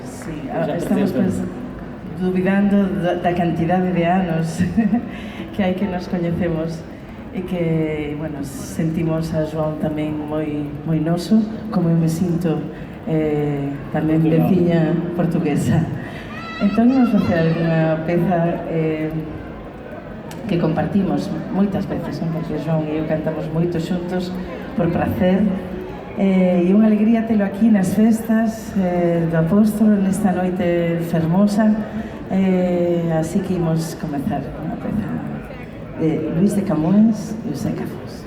Sí, estamos dubidando da cantidade de anos que hai que nos coñecemos e que, bueno, sentimos a João tamén moi noso, como eu me sinto tamén veciña portuguesa. Entón, vamos facer alguna peza que compartimos moitas veces, porque João e eu cantamos moito xuntos por prazer, e unha alegría telo aquí nas festas do Apóstolo nesta noite fermosa, así que imos comenzar unha peza de Luis de Camões e José Cafós.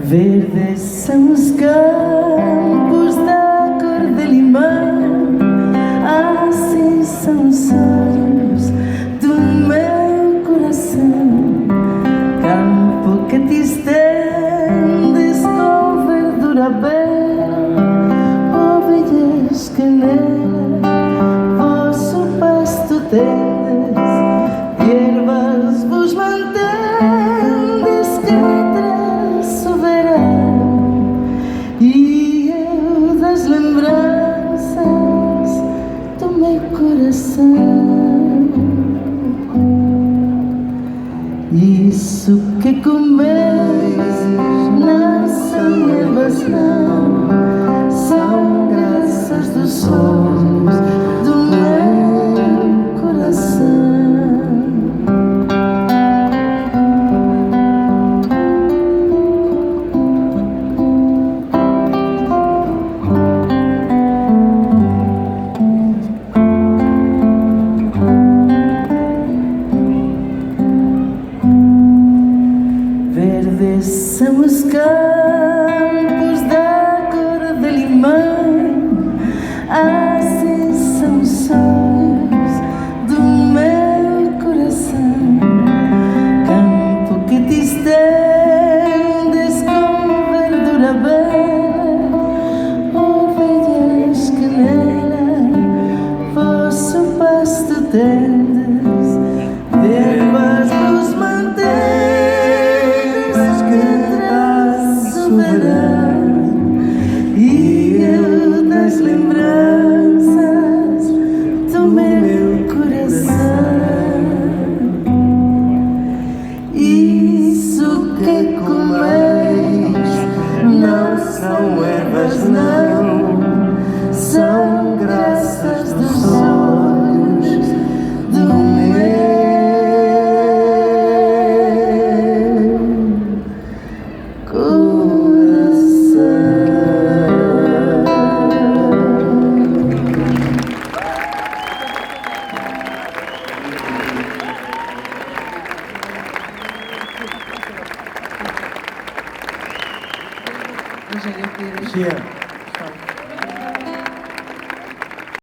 Verdes são os campos da cor de limão, assim são os olhos do meu coração. Campo que te estendes com verdura bela, ovelhas que nela vosso pasto tendes, e ervas vos mantendes, e eu das lembranças do meu coração. Isso que comeis não são ervas, não, são graças dos sonhos do meu coração. Verdes são os campos da cor de limão, assim são os sonhos do meu coração. Campo que te estendes com verdura bela, ovelhas que nela vosso pasto tendes, de ervas vos mantendes, e eu das lembranças do meu coração. Isso que comeis não são ervas, não, são graças dos olhos do meu Cheers.